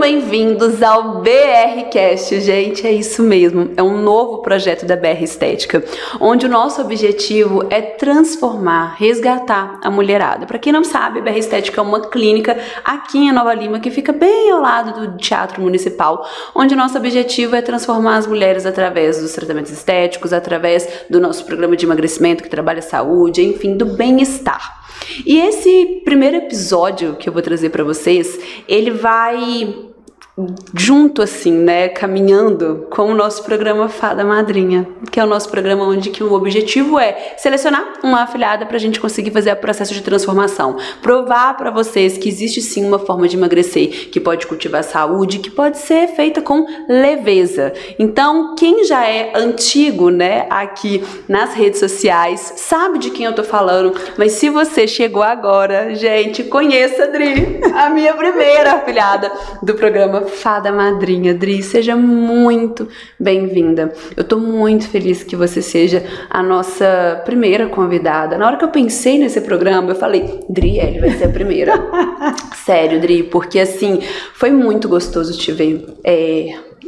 bem-vindos ao BRcast, gente, é isso mesmo, é um novo projeto da BR Estética, onde o nosso objetivo é transformar, resgatar a mulherada. Para quem não sabe, a BR Estética é uma clínica aqui em Nova Lima, que fica bem ao lado do Teatro Municipal, onde o nosso objetivo é transformar as mulheres através dos tratamentos estéticos, através do nosso programa de emagrecimento, que trabalha a saúde, enfim, do bem-estar. E esse primeiro episódio que eu vou trazer para vocês, ele vai junto assim, né, caminhando com o nosso programa Fada Madrinha, que é o nosso programa onde que o objetivo é selecionar uma afilhada para a gente conseguir fazer o processo de transformação, provar para vocês que existe sim uma forma de emagrecer, que pode cultivar saúde, que pode ser feita com leveza. Então, quem já é antigo, né, aqui nas redes sociais, sabe de quem eu tô falando, mas se você chegou agora, gente, conheça a Dri, a minha primeira afilhada do programa Fada Madrinha. Dri, seja muito bem-vinda. Eu tô muito feliz que você seja a nossa primeira convidada. Na hora que eu pensei nesse programa, eu falei, Dri, ele vai ser a primeira. Sério, Dri, porque assim, foi muito gostoso te ver.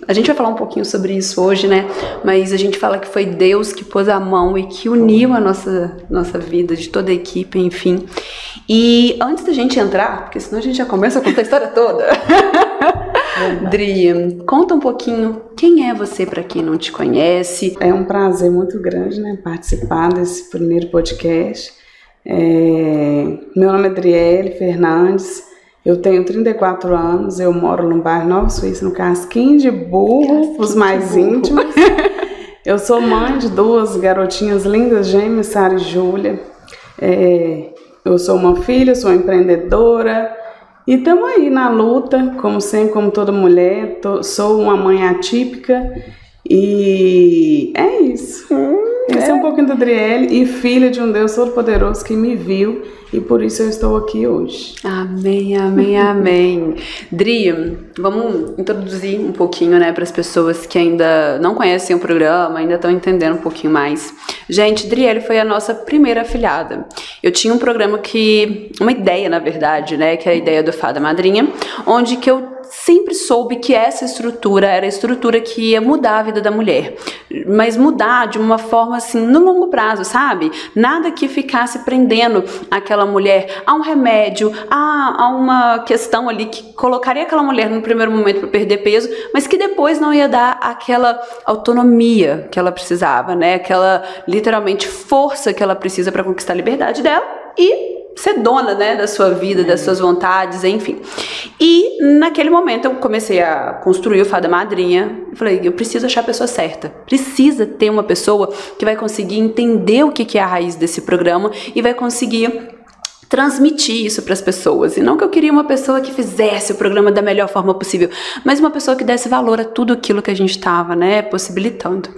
A gente vai falar um pouquinho sobre isso hoje, né? Mas a gente fala que foi Deus que pôs a mão e que uniu a nossa vida, de toda a equipe, enfim. E antes da gente entrar, porque senão a gente já começa a contar a história toda. Dri, conta um pouquinho quem é você para quem não te conhece. É um prazer muito grande, né, participar desse primeiro podcast. Meu nome é Driele Fernandes, eu tenho 34 anos, eu moro no bairro Nova Suíça, no Casquinho de Burro, os mais íntimos. Eu sou mãe de duas garotinhas lindas, gêmeas, Sara e Júlia. Eu sou uma filha, sou empreendedora. E estamos aí na luta, como sempre, como toda mulher, sou uma mãe atípica e é isso. Esse é um pouquinho do Driele e filha de um Deus Todo-Poderoso que me viu e por isso eu estou aqui hoje. Amém, amém, amém. Dri, vamos introduzir um pouquinho, né, para as pessoas que ainda não conhecem o programa, ainda estão entendendo um pouquinho mais. Gente, Driele foi a nossa primeira afilhada. Eu tinha um programa uma ideia, na verdade, né, que é a ideia do Fada Madrinha, onde que eu sempre soube que essa estrutura era a estrutura que ia mudar a vida da mulher, mas mudar de uma forma assim, no longo prazo, sabe? Nada que ficasse prendendo aquela mulher a um remédio, a uma questão ali que colocaria aquela mulher no primeiro momento para perder peso, mas que depois não ia dar aquela autonomia que ela precisava, né? Aquela literalmente força que ela precisa para conquistar a liberdade dela e ser dona, né, da sua vida, das suas vontades, enfim. E naquele momento eu comecei a construir o Fada Madrinha. Eu falei, eu preciso achar a pessoa certa. Precisa ter uma pessoa que vai conseguir entender o que é a raiz desse programa e vai conseguir transmitir isso para as pessoas. E não que eu queria uma pessoa que fizesse o programa da melhor forma possível, mas uma pessoa que desse valor a tudo aquilo que a gente estava, né, possibilitando.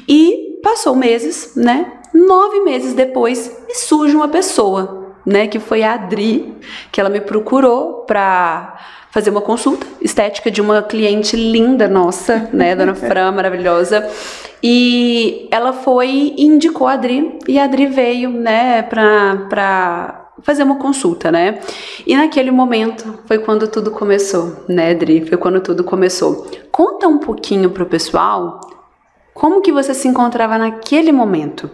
E passou meses, né, 9 meses depois, me surge uma pessoa, né, que foi a Dri, que ela me procurou para fazer uma consulta estética de uma cliente linda nossa, né, Dona Fran, maravilhosa, e ela foi e indicou a Dri, e a Dri veio, né, para fazer uma consulta, né, e naquele momento foi quando tudo começou, né, Dri, foi quando tudo começou. Conta um pouquinho pro pessoal como que você se encontrava naquele momento.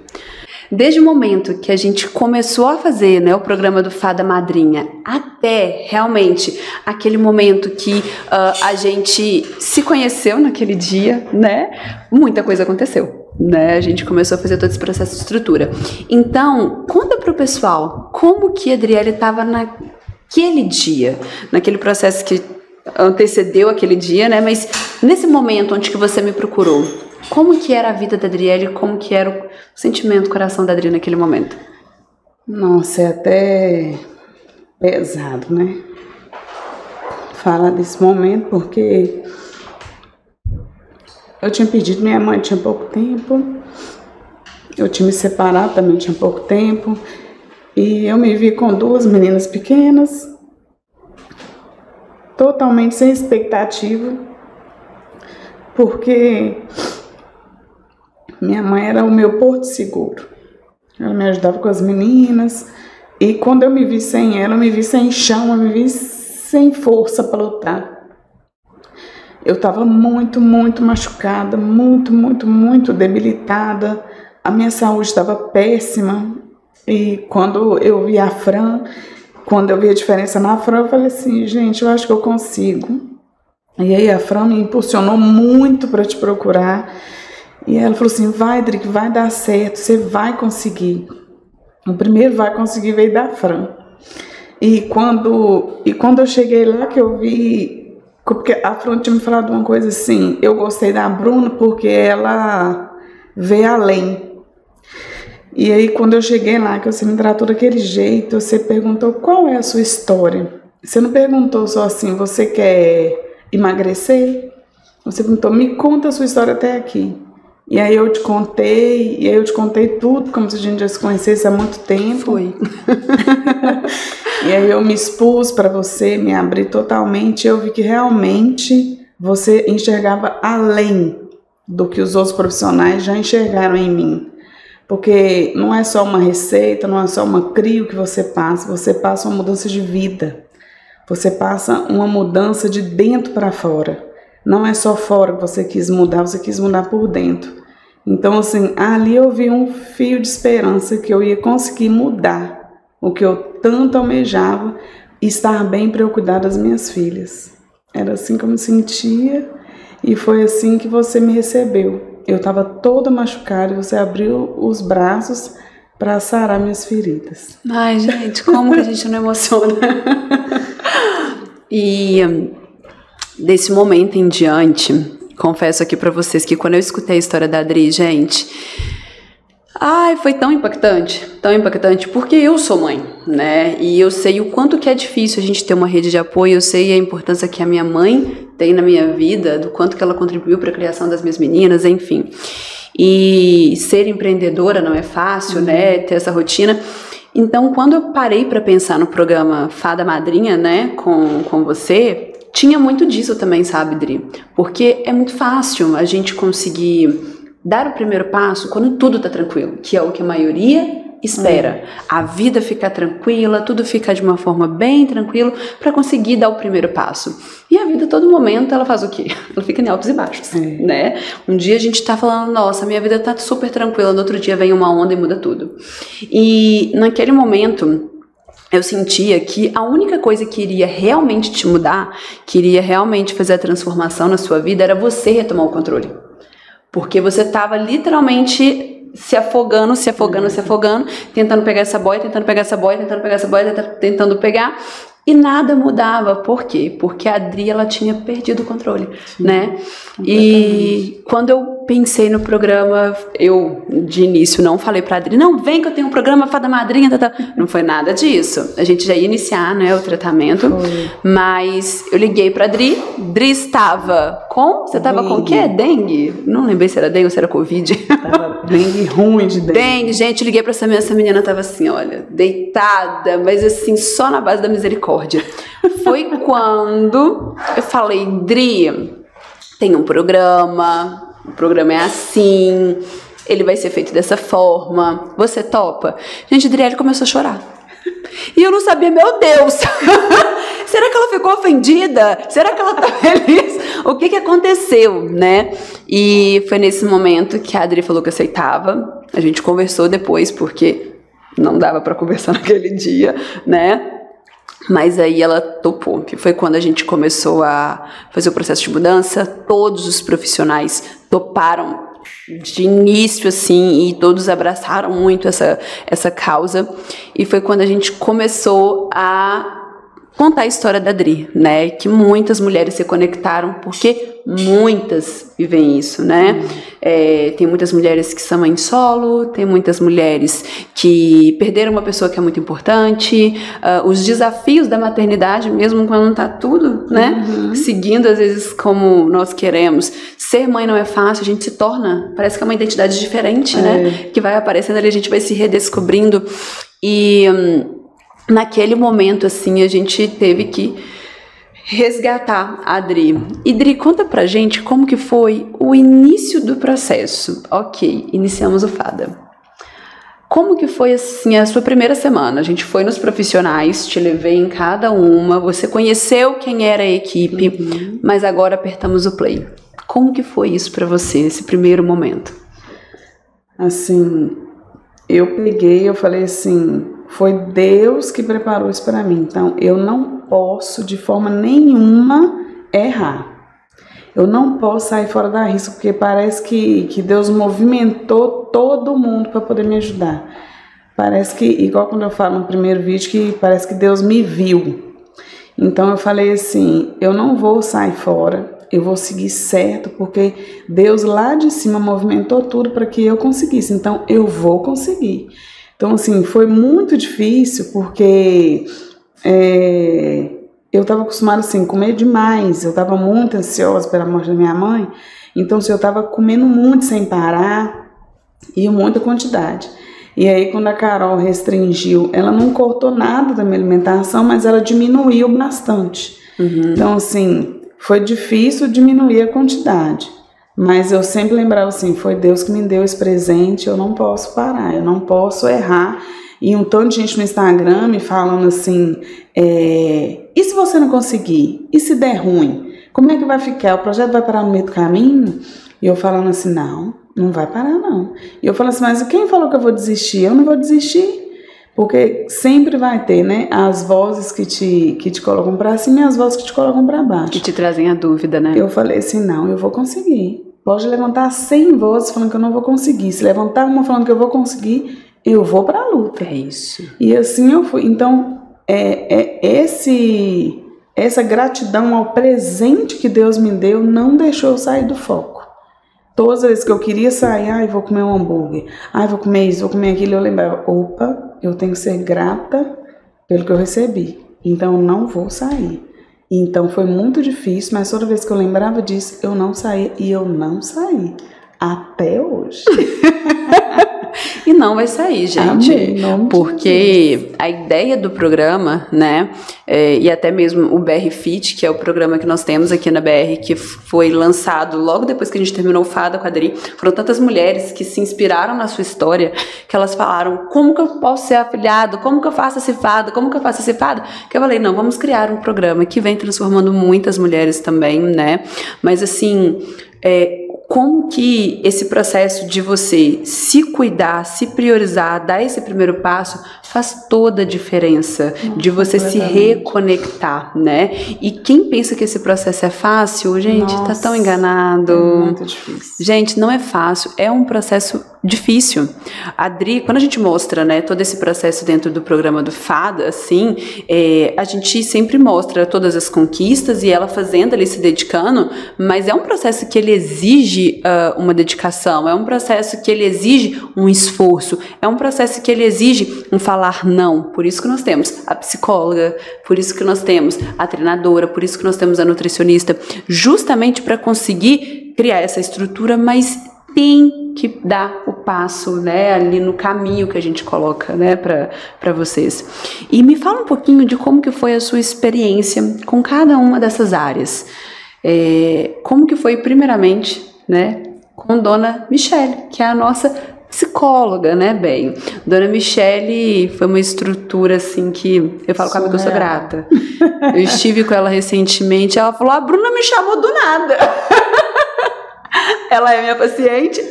Desde o momento que a gente começou a fazer, né, o programa do Fada Madrinha, até realmente aquele momento que a gente se conheceu naquele dia, né, muita coisa aconteceu, né, a gente começou a fazer todo esse processo de estrutura. Então, conta pro pessoal como que a Driele estava naquele dia, naquele processo que antecedeu aquele dia, né, mas nesse momento onde que você me procurou, como que era a vida da Driele, como que era o sentimento, o coração da Dri naquele momento? Nossa, é até pesado, né? Falar desse momento, porque eu tinha pedido, minha mãe tinha pouco tempo, eu tinha me separado também tinha pouco tempo, e eu me vi com 2 meninas pequenas, totalmente sem expectativa, porque minha mãe era o meu porto seguro. Ela me ajudava com as meninas. E quando eu me vi sem ela, eu me vi sem chão, eu me vi sem força para lutar. eu estava muito, muito machucada, muito debilitada. A minha saúde estava péssima. E quando eu vi a Fran, quando eu vi a diferença na Fran, eu falei assim, gente, eu acho que eu consigo. E aí a Fran me impulsionou muito para te procurar. E ela falou assim, vai, Dri, que vai dar certo, você vai conseguir. O primeiro vai conseguir veio da Fran. E quando eu cheguei lá, que eu vi, porque a Fran tinha me falado uma coisa assim, eu gostei da Bruna porque ela vê além. E aí quando eu cheguei lá, que você me tratou daquele jeito, você perguntou qual é a sua história. Você não perguntou só assim, você quer emagrecer? Você perguntou, me conta a sua história até aqui. E aí eu te contei tudo, como se a gente já se conhecesse há muito tempo. Foi. E aí eu me expus para você, me abri totalmente, e eu vi que realmente você enxergava além do que os outros profissionais já enxergaram em mim. Porque não é só uma receita, não é só uma crio que você passa uma mudança de vida. Você passa uma mudança de dentro para fora. Não é só fora que você quis mudar por dentro. Então, assim, ali eu vi um fio de esperança que eu ia conseguir mudar o que eu tanto almejava e estar bem para eu cuidar das minhas filhas. Era assim que eu me sentia e foi assim que você me recebeu. Eu estava toda machucada e você abriu os braços para sarar minhas feridas. Ai, gente, como que a gente não emociona? E desse momento em diante, confesso aqui pra vocês que quando eu escutei a história da Adri, gente, ai, foi tão impactante, porque eu sou mãe, né? E eu sei o quanto que é difícil a gente ter uma rede de apoio, eu sei a importância que a minha mãe tem na minha vida, do quanto que ela contribuiu para a criação das minhas meninas, enfim. E ser empreendedora não é fácil, né? Ter essa rotina. Então, quando eu parei para pensar no programa Fada Madrinha, né, com você, tinha muito disso também, sabe, Dri? Porque é muito fácil a gente conseguir dar o primeiro passo quando tudo tá tranquilo, que é o que a maioria espera. A vida ficar tranquila, tudo ficar de uma forma bem tranquila para conseguir dar o primeiro passo. E a vida, a todo momento, ela faz o quê? Ela fica em altos e baixos, né? Um dia a gente tá falando, nossa, minha vida tá super tranquila, no outro dia vem uma onda e muda tudo. E naquele momento eu sentia que a única coisa que iria realmente te mudar, que iria realmente fazer a transformação na sua vida, era você retomar o controle. Porque você estava literalmente se afogando, tentando pegar essa boia, tentando pegar, e nada mudava. Por quê? Porque a Adri, ela tinha perdido o controle, né? E quando eu pensei no programa, eu de início não falei pra Adri, não, vem que eu tenho um programa Fada Madrinha, não foi nada disso. A gente já ia iniciar, né, o tratamento, mas eu liguei pra Adri estava com, você tava com o quê? Dengue? Não lembrei se era dengue ou se era Covid. Tava dengue ruim de dengue. Dengue, gente, liguei pra essa menina tava assim, olha, deitada, mas assim, só na base da misericórdia. Foi quando eu falei, Dri, tem um programa, o programa é assim, ele vai ser feito dessa forma, você topa? Gente, a Adriele começou a chorar. E eu não sabia, meu Deus, será que ela ficou ofendida? Será que ela tá feliz? O que aconteceu, né? E foi nesse momento que a Adri falou que aceitava. A gente conversou depois, porque não dava pra conversar naquele dia, né? Mas aí ela topou, que foi quando a gente começou a fazer o processo de mudança. Todos os profissionais toparam de início, assim, e todos abraçaram muito essa causa. E foi quando a gente começou a contar a história da Adri, né? Que muitas mulheres se conectaram, porque muitas vivem isso, né? Tem muitas mulheres que são mães solo, tem muitas mulheres que perderam uma pessoa que é muito importante, os desafios da maternidade, mesmo quando não tá tudo, né? Seguindo, às vezes, como nós queremos. Ser mãe não é fácil, a gente se torna, parece que é uma identidade diferente, né? Que vai aparecendo ali, a gente vai se redescobrindo. E naquele momento, assim, a gente teve que resgatar a Adri. E Adri, conta pra gente como que foi o início do processo. Ok, iniciamos o Fada. Como que foi assim a sua primeira semana? A gente foi nos profissionais, te levei em cada uma, você conheceu quem era a equipe, mas agora apertamos o play. Como que foi isso para você, esse primeiro momento? Assim, eu falei assim, foi Deus que preparou isso para mim. Então, eu não posso de forma nenhuma errar. Eu não posso sair fora da risca, porque parece que Deus movimentou todo mundo para poder me ajudar. Parece que, igual quando eu falo no primeiro vídeo, que parece que Deus me viu. Então eu falei assim, eu não vou sair fora, eu vou seguir certo, porque Deus lá de cima movimentou tudo para que eu conseguisse. Então eu vou conseguir. Então assim, foi muito difícil, porque eu estava acostumada assim, comer demais, eu estava muito ansiosa pela morte da minha mãe, então assim, eu estava comendo muito sem parar e muita quantidade. E aí quando a Carol restringiu, ela não cortou nada da minha alimentação, mas ela diminuiu bastante. Então assim, foi difícil diminuir a quantidade, mas eu sempre lembrava assim, foi Deus que me deu esse presente, eu não posso parar, eu não posso errar. E um tanto de gente no Instagram me falando assim, e se você não conseguir? E se der ruim? Como é que vai ficar? O projeto vai parar no meio do caminho? E eu falando assim, não vai parar não. E eu falando assim, mas quem falou que eu vou desistir? Eu não vou desistir. Porque sempre vai ter, né, as vozes que te colocam pra cima e as vozes que te colocam pra baixo. Que te trazem a dúvida, né? Eu falei assim, não, eu vou conseguir. Pode levantar 100 vozes falando que eu não vou conseguir. Se levantar uma falando que eu vou conseguir, eu vou pra luta. É isso. E assim eu fui. Então, essa gratidão ao presente que Deus me deu não deixou eu sair do foco. Todas as vezes que eu queria sair, vou comer um hambúrguer, vou comer isso, vou comer aquilo, eu lembrava, opa, eu tenho que ser grata pelo que eu recebi. Então, eu não vou sair. Então, foi muito difícil, mas toda vez que eu lembrava disso, eu não saía. E eu não saí. Até hoje. E não vai sair, gente. Amém, porque a ideia do programa, né, e até mesmo o BR Fit, que é o programa que nós temos aqui na BR, que foi lançado logo depois que a gente terminou o Fada com a Adri, foram tantas mulheres que se inspiraram na sua história, que elas falaram, como que eu posso ser afiliado? Como que eu faço esse Fada? Como que eu faço esse Fada? Que eu falei, não, vamos criar um programa que vem transformando muitas mulheres também, né, mas assim, como que esse processo de você se cuidar, se priorizar, dar esse primeiro passo, faz toda a diferença de você se reconectar, né? E quem pensa que esse processo é fácil, gente, tá tão enganado. É muito difícil. Gente, não é fácil, é um processo difícil. A Adri, quando a gente mostra, né, todo esse processo dentro do programa do Fada, assim, a gente sempre mostra todas as conquistas e ela fazendo ali, se dedicando, mas é um processo que ele exige uma dedicação, é um processo que ele exige um esforço, é um processo que ele exige um falar não. Por isso que nós temos a psicóloga, por isso que nós temos a treinadora, por isso que nós temos a nutricionista, justamente para conseguir criar essa estrutura, mas tem que dar o passo, né, ali no caminho que a gente coloca, né, para vocês. E me fala um pouquinho de como que foi a sua experiência com cada uma dessas áreas. Como que foi primeiramente, né, com Dona Michele, que é a nossa psicóloga, né, bem. Dona Michele foi uma estrutura, assim, que eu falo com ela que eu sou grata. Eu estive com ela recentemente, ela falou, a Bruna me chamou do nada. Ela é minha paciente,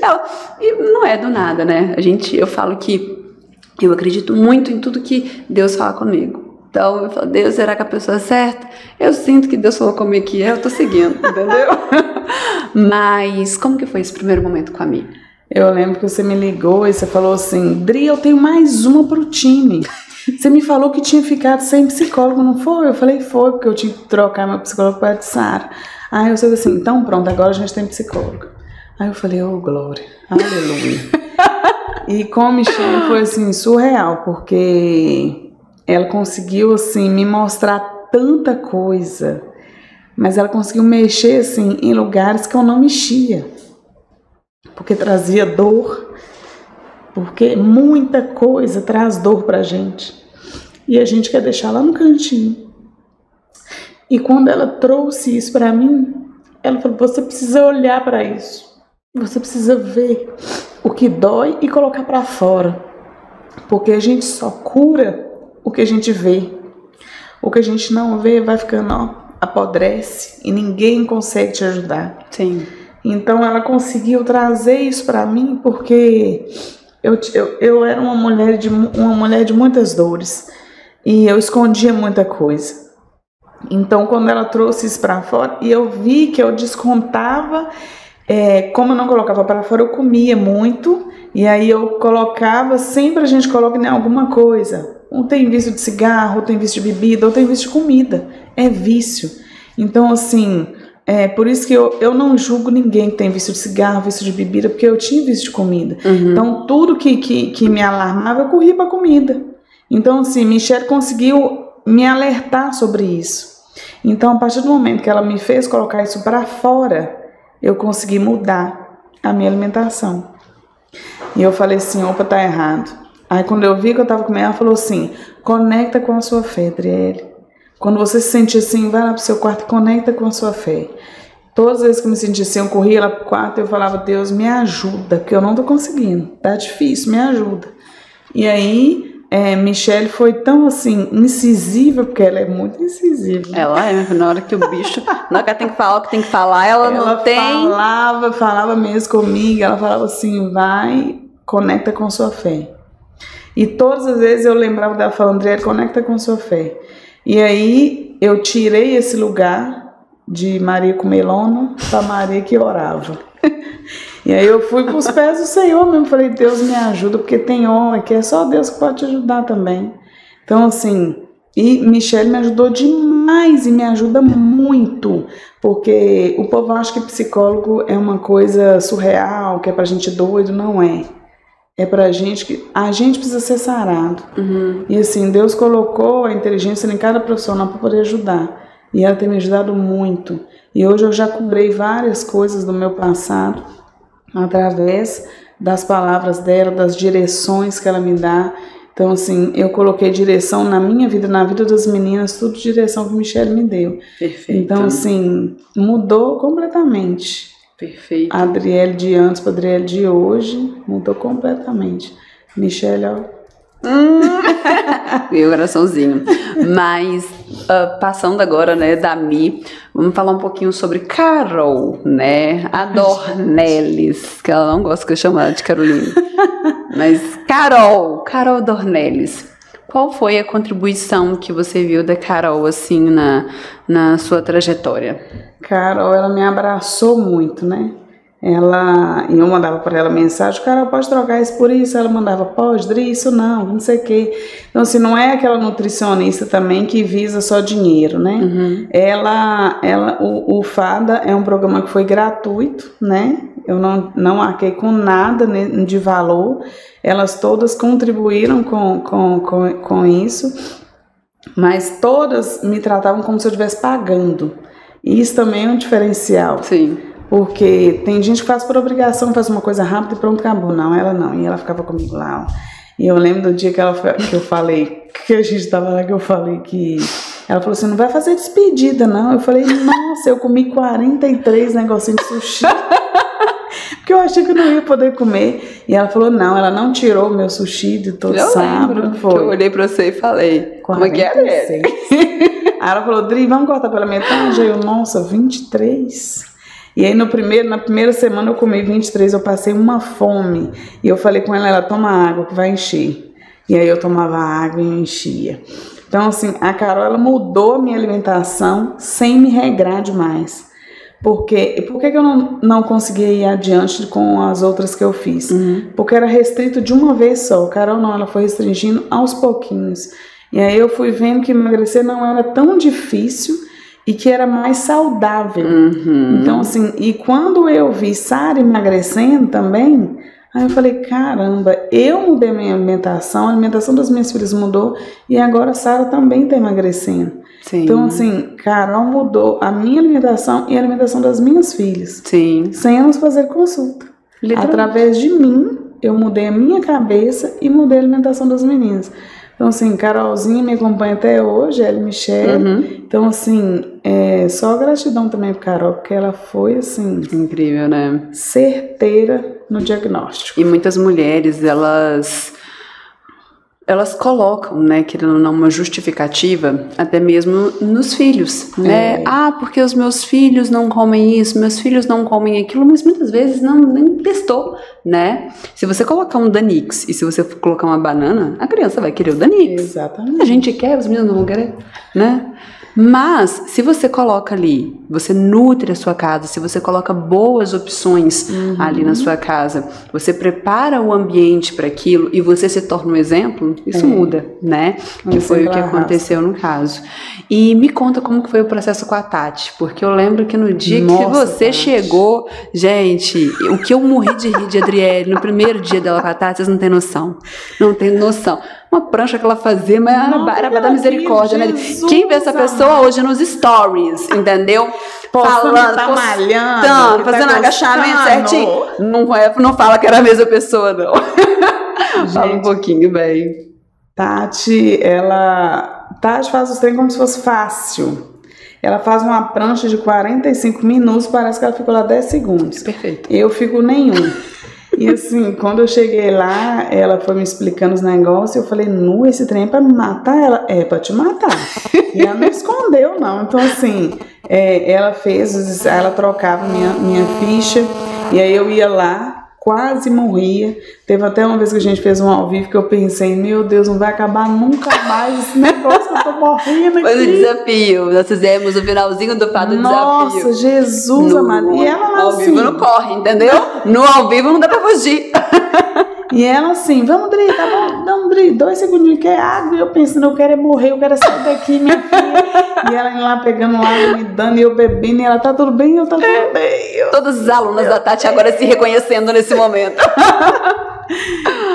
e não é do nada, né? Eu falo que eu acredito muito em tudo que Deus fala comigo. Então, eu falo, Deus, será que a pessoa é certa? Eu sinto que Deus falou comigo que eu tô seguindo, entendeu? Mas, como que foi esse primeiro momento com a Mi? Eu lembro que você me ligou e você falou assim, Dri, eu tenho mais uma pro time. Você me falou que tinha ficado sem psicólogo, não foi? Eu falei, foi, porque eu tinha que trocar meu psicólogo para a de Sara. Aí você disse assim, então pronto, agora a gente tem psicólogo. Aí eu falei, oh, glória, aleluia. E com a Michele foi assim, surreal, porque ela conseguiu assim, me mostrar tanta coisa, mas ela conseguiu mexer assim, em lugares que eu não mexia. Porque trazia dor, porque muita coisa traz dor pra gente, e a gente quer deixar lá no cantinho. E quando ela trouxe isso pra mim, ela falou, você precisa olhar pra isso, você precisa ver o que dói e colocar pra fora. Porque a gente só cura o que a gente vê. O que a gente não vê vai ficando, ó, apodrece e ninguém consegue te ajudar. Sim. Então ela conseguiu trazer isso para mim porque eu era uma mulher de muitas dores e eu escondia muita coisa. Então quando ela trouxe isso para fora e eu vi que eu descontava, como eu não colocava para fora, eu comia muito e aí eu colocava, sempre a gente coloca em alguma coisa. Um tem vício de cigarro, tem vício de bebida, ou tem vício de comida. É vício. Então assim, por isso que eu não julgo ninguém que tem vício de cigarro, vício de bebida, porque eu tinha vício de comida. Uhum. Então, tudo que me alarmava, eu corria para comida. Então, assim, Michele conseguiu me alertar sobre isso. Então, a partir do momento que ela me fez colocar isso para fora, eu consegui mudar a minha alimentação. E eu falei assim, opa, tá errado. Aí, quando eu vi que eu tava comendo, ela falou assim, conecta com a sua fé, Adriele. Quando você se sentir assim, vai lá pro seu quarto e conecta com a sua fé. Todas as vezes que eu me sentia assim, eu corria lá pro quarto e eu falava, Deus, me ajuda, porque eu não tô conseguindo, tá difícil, me ajuda. E aí, Michele foi tão assim, incisiva, porque ela é muito incisiva. Ela na hora que o bicho, na hora que ela tem que falar o que tem que falar, ela não tem... Ela falava mesmo comigo, ela falava assim, vai, conecta com sua fé. E todas as vezes eu lembrava dela falando, Adriele, conecta com sua fé. E aí eu tirei esse lugar de Maria Comelona para Maria que orava. E aí eu fui para os pés do Senhor mesmo, falei, Deus me ajuda, porque tem hora que é só Deus que pode te ajudar também. Então assim, e Michele me ajudou demais e me ajuda muito, porque o povo acha que psicólogo é uma coisa surreal, que é pra gente doido, não é. É pra gente que a gente precisa ser sarado. Uhum. E assim, Deus colocou a inteligência em cada profissional para poder ajudar. E ela tem me ajudado muito. E hoje eu já curei várias coisas do meu passado através das palavras dela, das direções que ela me dá. Então assim, eu coloquei direção na minha vida, na vida das meninas, tudo direção que Michele me deu. Perfeito. Então assim, mudou completamente. Perfeito. A Adriele de antes para a Adriele de hoje mudou completamente. Michele, ó. Meu coraçãozinho. Mas, passando agora, né, da Mi, vamos falar um pouquinho sobre Carol, né? A Dornelles, que ela não gosta que eu chame ela de Carolina. Mas Carol Dornelles. Qual foi a contribuição que você viu da Carol, assim, na sua trajetória? Carol, ela me abraçou muito, né? E eu mandava para ela mensagem, Carol, pode trocar isso por isso? Ela mandava, pode, Dri, isso não sei o quê. Então, assim, não é aquela nutricionista também que visa só dinheiro, né? Uhum. O FADA é um programa que foi gratuito, né? Eu não arquei com nada de valor. Elas todas contribuíram com isso, mas todas me tratavam como se eu estivesse pagando. E isso também é um diferencial. Sim. Porque tem gente que faz por obrigação, faz uma coisa rápida e pronto, acabou. Não, ela não. E ela ficava comigo lá, ó. E eu lembro do dia que eu falei, que a gente estava lá, que eu falei que... Ela falou assim, não vai fazer despedida, não. Eu falei, nossa, eu comi 43 negocinhos de sushi. Porque eu achei que eu não ia poder comer. E ela falou, não, ela não tirou o meu sushi de todo sábado. Foi. Eu olhei pra você e falei, 46. Como é que é? Aí ela falou, Dri, vamos cortar pela metade? Aí eu, nossa, 23. E aí na primeira semana eu comi 23, eu passei uma fome. E eu falei com ela toma água que vai encher. E aí eu tomava água e eu enchia. Então assim, a Carol, ela mudou a minha alimentação sem me regrar demais. Por que eu não conseguia ir adiante com as outras que eu fiz? Uhum. Porque era restrito de uma vez só. Carol não, ela foi restringindo aos pouquinhos. E aí eu fui vendo que emagrecer não era tão difícil e que era mais saudável. Uhum. Então assim, e quando eu vi Sara emagrecendo também, aí eu falei, caramba, eu mudei minha alimentação, a alimentação das minhas filhas mudou e agora a Sara também está emagrecendo. Sim. Então assim, Carol mudou a minha alimentação e a alimentação das minhas filhas. Sim. Sem elas fazer consulta. Através de mim, eu mudei a minha cabeça e mudei a alimentação das meninas. Então, assim, Carolzinha me acompanha até hoje, ela e Michele. Uhum. Então, assim, só gratidão também para Carol, porque ela foi, assim... Incrível, né? Certeira no diagnóstico. E muitas mulheres, elas elas colocam, né, querendo ou não, uma justificativa até mesmo nos filhos, né? Ah, porque os meus filhos não comem isso, meus filhos não comem aquilo, mas muitas vezes nem testou, né? Se você colocar um Danix e se você colocar uma banana, a criança vai querer o Danix. Exatamente. A gente quer, os meninos não vão querer, né? Mas, se você coloca ali, você nutre a sua casa, se você coloca boas opções ali na sua casa, você prepara o ambiente para aquilo e você se torna um exemplo, isso muda, né? Que foi o que aconteceu no caso. E me conta como que foi o processo com a Tati, porque eu lembro que no dia que você Tati. Chegou, gente, o que eu morri de rir de Adriele no primeiro dia dela com a Tati, vocês não têm noção. Não tem noção. Uma prancha que ela fazia, mas era pra dar misericórdia, né? Quem vê essa pessoa hoje nos stories, entendeu? Falando, tá malhando, fazendo agachamento certinho. Não fala que era a mesma pessoa, não. Gente, fala um pouquinho, bem. Tati faz os treinos como se fosse fácil. Ela faz uma prancha de 45 minutos, parece que ela ficou lá 10 segundos. Perfeito. Eu fico nenhum. E assim, quando eu cheguei lá, ela foi me explicando os negócios, eu falei, esse trem é pra me matar? Ela, é pra te matar. E ela não escondeu, não. Então assim, ela trocava minha ficha, e aí eu ia lá, quase morria. Teve até uma vez que a gente fez um ao vivo que eu pensei, meu Deus, não vai acabar nunca mais esse negócio que eu tô morrendo aqui. Foi o desafio, nós fizemos o finalzinho do Fado Desafio. Nossa, Jesus amado. E ela lá ao assim, vivo não corre, entendeu? No ao vivo não dá pra fugir. E ela assim, vamos, Dri, tá bom? Não, Dri, 2 segundos, quer água? E eu pensando, eu quero morrer, eu quero sair daqui, minha filha. E ela lá pegando água, me dando, e eu bebendo, e ela, tá tudo bem? Eu, tá tudo bem. Todas as alunas da Tati agora se reconhecendo nesse momento.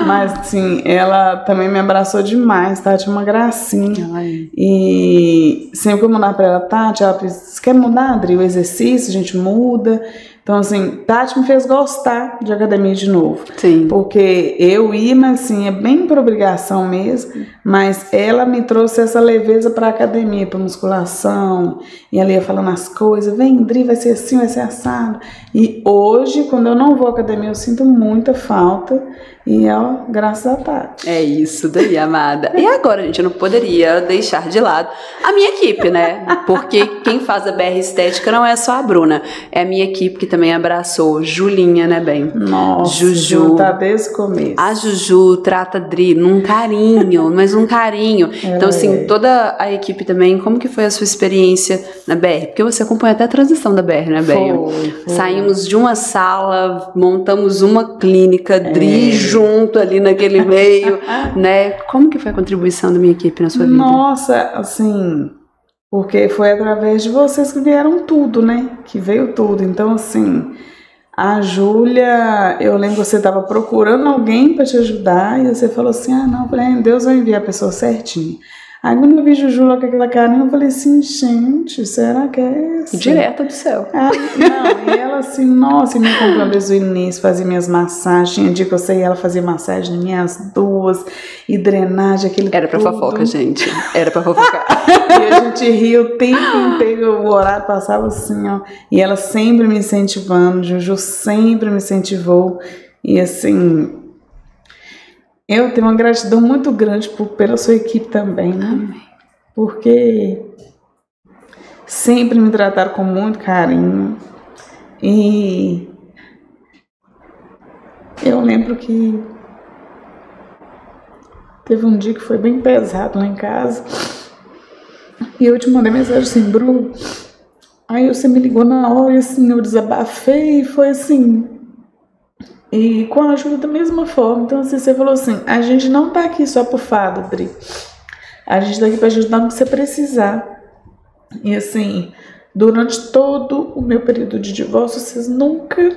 Mas, sim, ela também me abraçou demais, Tati, uma gracinha. E sempre que eu mudar pra ela, Tati, ela disse, quer mudar, Dri, o exercício, a gente muda. Então, assim, Tati me fez gostar de academia de novo. Sim. Porque eu ia, mas assim, é bem por obrigação mesmo, mas ela me trouxe essa leveza pra academia, pra musculação, e ela ia falando as coisas, vem, Dri, vai ser assim, vai ser assado. E hoje, quando eu não vou à academia, eu sinto muita falta, e graças a Tati. É isso daí, amada. E agora, gente, eu não poderia deixar de lado a minha equipe, né? Porque quem faz a BR Estética não é só a Bruna, é a minha equipe que também abraçou, Julinha, né, bem? Nossa, Juju tá desde o começo. A Juju trata a Dri num carinho, mas um carinho. Então, assim, toda a equipe também, como que foi a sua experiência na BR? Porque você acompanha até a transição da BR, né, bem? Foi. Saímos de uma sala, montamos uma clínica, Dri junto ali naquele meio, né? Como que foi a contribuição da minha equipe na sua vida? Nossa, assim, porque foi através de vocês que vieram tudo, né? Que veio tudo. Então, assim, a Júlia, eu lembro que você estava procurando alguém para te ajudar e você falou assim, não, eu falei, Deus vai enviar a pessoa certinha. Aí quando eu vi Juju lá com aquela carinha, eu falei assim, gente, será que é essa? Direta do céu. Não, e ela assim, nossa, me acompanhou desde o início, fazia minhas massagens, tinha dia que eu saía, ela fazia massagem em minhas duas, e drenagem, aquele Era pra fofoca, gente, era pra fofocar. E a gente ria o tempo inteiro, o horário passava assim, ó, e ela sempre me incentivando, Juju sempre me incentivou, e assim... Eu tenho uma gratidão muito grande pela sua equipe também, né? Amém. Porque sempre me trataram com muito carinho. E eu lembro que teve um dia que foi bem pesado lá em casa. E eu te mandei mensagem assim, Bru. Aí você me ligou na hora e assim, eu desabafei e foi assim... E com a ajuda da mesma forma. Então assim, você falou assim, a gente não tá aqui só por fado, Dri. A gente tá aqui pra ajudar no que você precisar. E assim, durante todo o meu período de divórcio, vocês nunca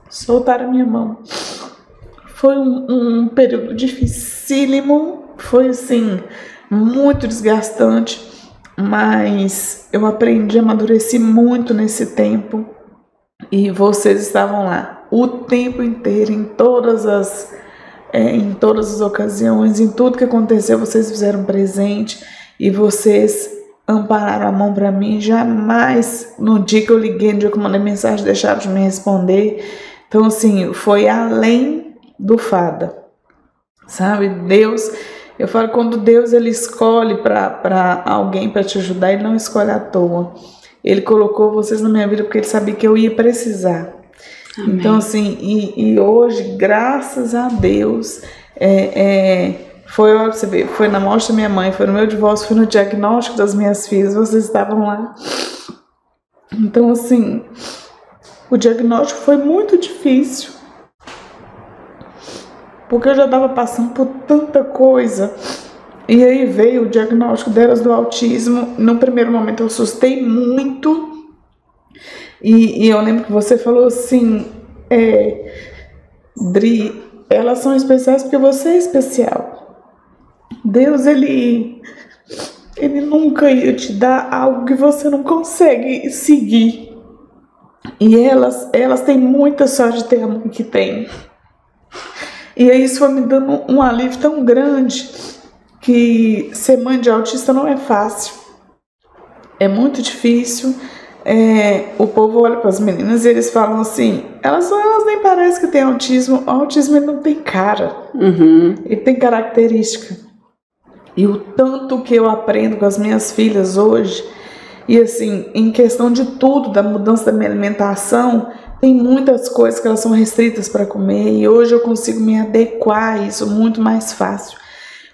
soltaram a minha mão. Foi um período dificílimo, foi assim, muito desgastante, mas eu aprendi a amadurecer muito nesse tempo. E vocês estavam lá o tempo inteiro, em todas as ocasiões, em tudo que aconteceu, vocês fizeram presente e vocês ampararam a mão para mim. Jamais, no dia que eu liguei, no dia que eu mandei mensagem, deixaram de me responder. Então, assim, foi além do fada. sabe? Deus, eu falo, quando Deus ele escolhe para alguém para te ajudar, ele não escolhe à toa. Ele colocou vocês na minha vida porque ele sabia que eu ia precisar. Amém. Então assim, e hoje, graças a Deus, foi, olha, você vê, foi na morte da minha mãe, foi no meu divórcio, foi no diagnóstico das minhas filhas, vocês estavam lá. Então assim, o diagnóstico foi muito difícil, porque eu já estava passando por tanta coisa. E aí veio o diagnóstico delas do autismo. No primeiro momento eu assustei muito. E eu lembro que você falou assim, Dri, elas são especiais porque você é especial. Deus, ele nunca ia te dar algo que você não consegue seguir. E elas têm muita sorte de ter a mãe que tem. E aí isso foi me dando um alívio tão grande, que ser mãe de autista não é fácil. É muito difícil. O povo olha para as meninas e eles falam assim, elas nem parecem que têm autismo. O autismo ele não tem cara. Ele tem característica. E o tanto que eu aprendo com as minhas filhas hoje, e assim, em questão de tudo, da mudança da minha alimentação, tem muitas coisas que elas são restritas para comer, e hoje eu consigo me adequar a isso muito mais fácil.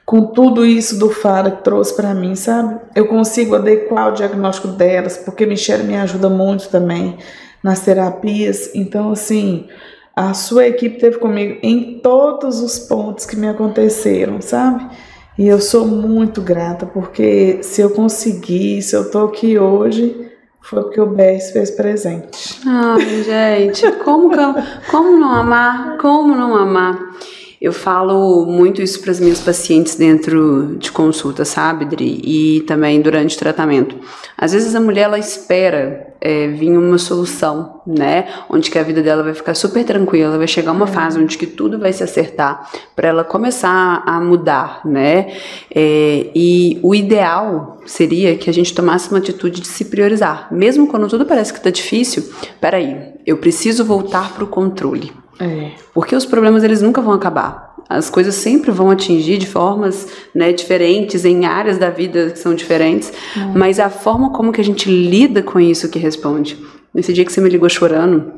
Com tudo isso do Fara que trouxe para mim, sabe? Eu consigo adequar o diagnóstico delas, porque Michele me ajuda muito também nas terapias. Então, assim, a sua equipe esteve comigo em todos os pontos que me aconteceram, sabe? E eu sou muito grata, porque se eu consegui, se eu tô aqui hoje, foi porque o BS fez presente. Ai, gente, como não amar? Como não amar? Eu falo muito isso para as minhas pacientes dentro de consulta, sabe, Dri? E também durante o tratamento. Às vezes a mulher, ela espera vir uma solução, né? Onde que a vida dela vai ficar super tranquila, vai chegar uma fase onde que tudo vai se acertar para ela começar a mudar, né? E o ideal seria que a gente tomasse uma atitude de se priorizar. Mesmo quando tudo parece que tá difícil, peraí, eu preciso voltar pro controle. Porque os problemas, eles nunca vão acabar. As coisas sempre vão atingir de formas, né, diferentes, em áreas da vida que são diferentes, mas a forma como que a gente lida com isso que responde. Nesse dia que você me ligou chorando,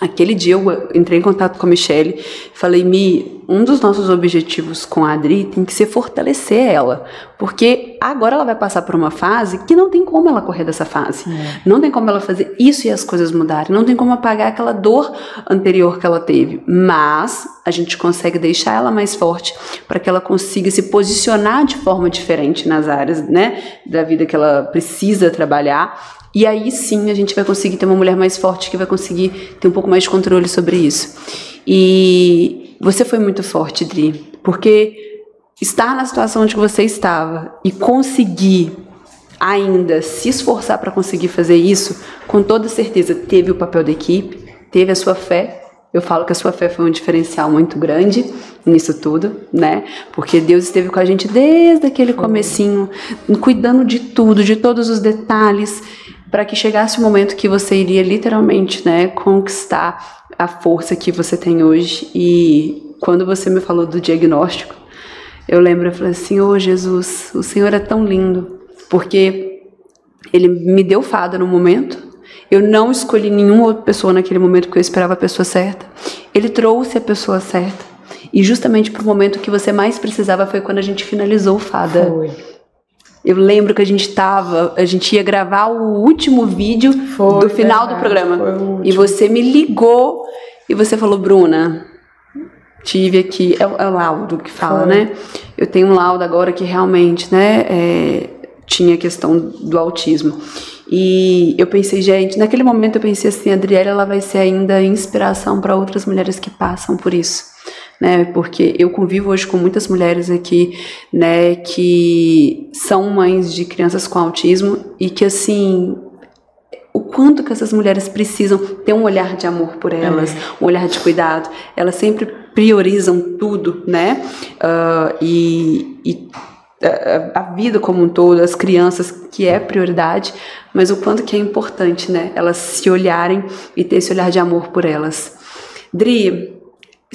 aquele dia eu entrei em contato com a Michele, falei, Mi, um dos nossos objetivos com a Adri tem que ser fortalecer ela, porque agora ela vai passar por uma fase que não tem como ela correr dessa fase, não tem como ela fazer isso e as coisas mudarem, não tem como apagar aquela dor anterior que ela teve, mas a gente consegue deixar ela mais forte para que ela consiga se posicionar de forma diferente nas áreas, né, da vida que ela precisa trabalhar. E aí sim a gente vai conseguir ter uma mulher mais forte que vai conseguir ter um pouco mais de controle sobre isso. E você foi muito forte, Dri, porque estar na situação onde você estava e conseguir ainda se esforçar para conseguir fazer isso, com toda certeza teve o papel da equipe, teve a sua fé. Eu falo que a sua fé foi um diferencial muito grande nisso tudo, né? Porque Deus esteve com a gente desde aquele comecinho, cuidando de tudo, de todos os detalhes, para que chegasse o momento que você iria literalmente, né, conquistar a força que você tem hoje. E quando você me falou do diagnóstico, eu lembro, eu falei assim, ô Jesus, o Senhor é tão lindo, porque Ele me deu Fada no momento, eu não escolhi nenhuma outra pessoa naquele momento porque eu esperava a pessoa certa, Ele trouxe a pessoa certa, e justamente pro momento que você mais precisava foi quando a gente finalizou o Fada. Foi. Eu lembro que a gente ia gravar o último vídeo do final do programa. E você me ligou e você falou, Bruna, tive aqui, é o laudo que fala, né? Eu tenho um laudo agora que realmente, né, tinha a questão do autismo. E eu pensei, gente, naquele momento eu pensei assim, a Adriele, ela vai ser ainda inspiração para outras mulheres que passam por isso. Né, porque eu convivo hoje com muitas mulheres aqui, né, que são mães de crianças com autismo e que, assim, o quanto que essas mulheres precisam ter um olhar de amor por elas, um olhar de cuidado, elas sempre priorizam tudo, né, a vida como um todo, as crianças, que é prioridade, mas o quanto que é importante, né, elas se olharem e ter esse olhar de amor por elas. Dri,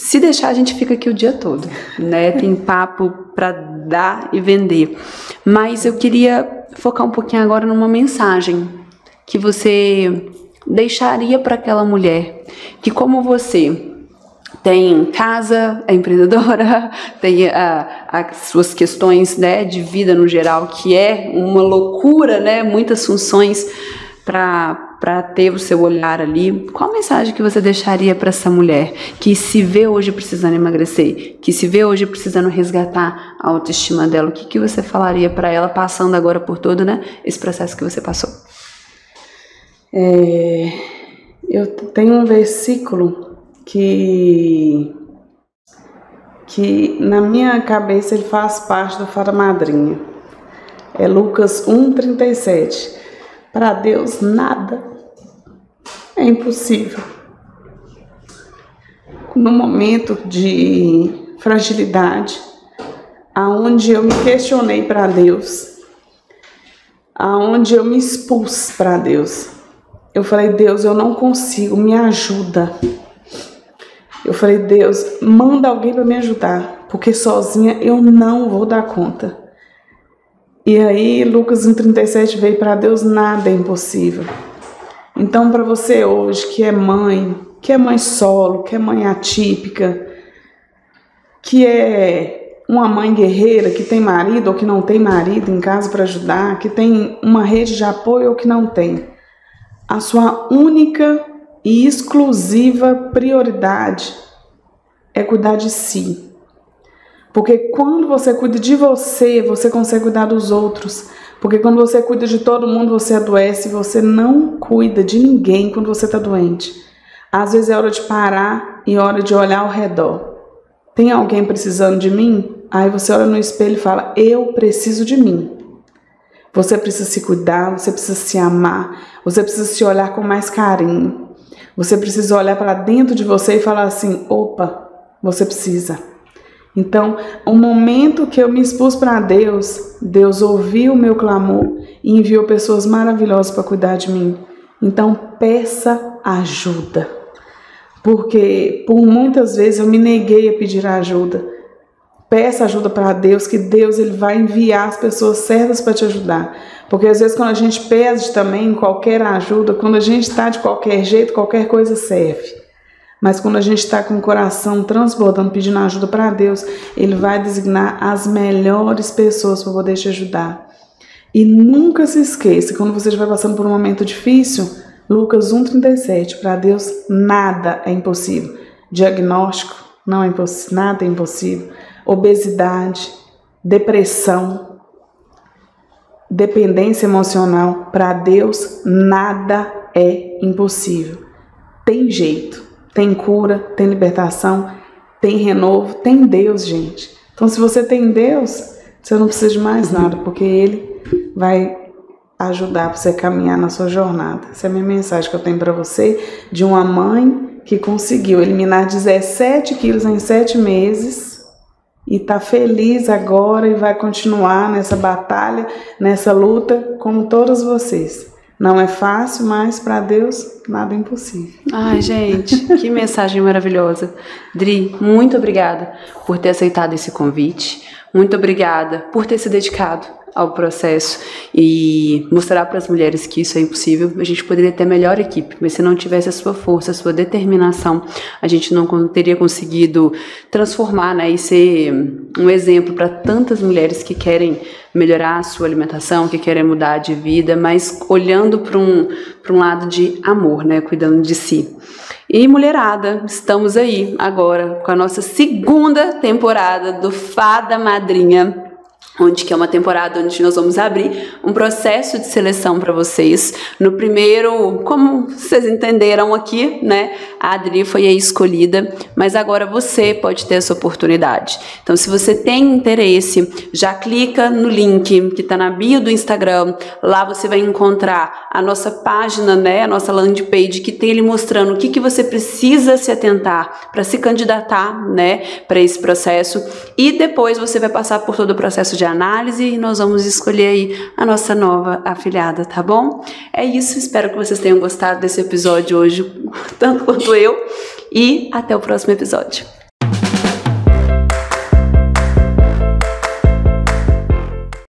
se deixar, a gente fica aqui o dia todo, né? Tem papo para dar e vender. Mas eu queria focar um pouquinho agora numa mensagem que você deixaria para aquela mulher que, como você, tem casa, é empreendedora, tem as suas questões, né, de vida no geral, que é uma loucura, né? Muitas funções para ter o seu olhar ali. Qual a mensagem que você deixaria para essa mulher que se vê hoje precisando emagrecer, que se vê hoje precisando resgatar a autoestima dela? O que você falaria para ela, passando agora por todo, né, esse processo que você passou? Eu tenho um versículo que na minha cabeça ele faz parte do Fada Madrinha. É Lucas 1:37. Para Deus nada é impossível. No momento de fragilidade, aonde eu me questionei para Deus, aonde eu me expus para Deus, eu falei: Deus, eu não consigo, me ajuda. Eu falei: Deus, manda alguém para me ajudar, porque sozinha eu não vou dar conta. E aí Lucas 1:37 veio: para Deus nada é impossível. Então, para você hoje que é mãe solo, que é mãe atípica, que é uma mãe guerreira, que tem marido ou que não tem marido em casa para ajudar, que tem uma rede de apoio ou que não tem, a sua única e exclusiva prioridade é cuidar de si. Porque quando você cuida de você, você consegue cuidar dos outros. Porque quando você cuida de todo mundo, você adoece. Você não cuida de ninguém quando você está doente. Às vezes é hora de parar e hora de olhar ao redor. Tem alguém precisando de mim? Aí você olha no espelho e fala: eu preciso de mim. Você precisa se cuidar, você precisa se amar, você precisa se olhar com mais carinho. Você precisa olhar para dentro de você e falar assim: opa, você precisa. Então, o momento que eu me expus para Deus, Deus ouviu o meu clamor e enviou pessoas maravilhosas para cuidar de mim. Então, peça ajuda. Porque por muitas vezes eu me neguei a pedir ajuda. Peça ajuda para Deus, que Deus ele vai enviar as pessoas certas para te ajudar. Porque às vezes quando a gente pede também qualquer ajuda, quando a gente está de qualquer jeito, qualquer coisa serve. Mas quando a gente está com o coração transbordando, pedindo ajuda para Deus, Ele vai designar as melhores pessoas para poder te ajudar. E nunca se esqueça, quando você estiver passando por um momento difícil, Lucas 1:37, para Deus nada é impossível. Diagnóstico, não é impossível, nada é impossível. Obesidade, depressão, dependência emocional, para Deus nada é impossível. Tem jeito. Tem cura, tem libertação, tem renovo, tem Deus, gente. Então, se você tem Deus, você não precisa de mais nada, porque Ele vai ajudar para você caminhar na sua jornada. Essa é a minha mensagem que eu tenho para você, de uma mãe que conseguiu eliminar 17 quilos em 7 meses e está feliz agora e vai continuar nessa batalha, nessa luta, como todas vocês. Não é fácil, mas para Deus nada é impossível. Ai, gente, que mensagem maravilhosa. Dri, muito obrigada por ter aceitado esse convite. Muito obrigada por ter se dedicado ao processo e mostrar para as mulheres que isso é impossível. A gente poderia ter a melhor equipe, mas se não tivesse a sua força, a sua determinação, a gente não teria conseguido transformar, né, e ser um exemplo para tantas mulheres que querem melhorar a sua alimentação, que querem mudar de vida, mas olhando para um lado de amor, né, cuidando de si. E mulherada, estamos aí agora com a nossa segunda temporada do Fada Madrinha, onde que é uma temporada onde nós vamos abrir um processo de seleção para vocês. No primeiro, como vocês entenderam aqui, né, a Adri foi a escolhida, mas agora você pode ter essa oportunidade. Então, se você tem interesse, já clica no link que está na bio do Instagram. Lá você vai encontrar a nossa página, né, a nossa landing page, que tem ele mostrando o que você precisa se atentar para se candidatar, né, para esse processo. E depois você vai passar por todo o processo de análise e nós vamos escolher aí a nossa nova afiliada, tá bom? É isso, espero que vocês tenham gostado desse episódio hoje, tanto quanto eu, e até o próximo episódio.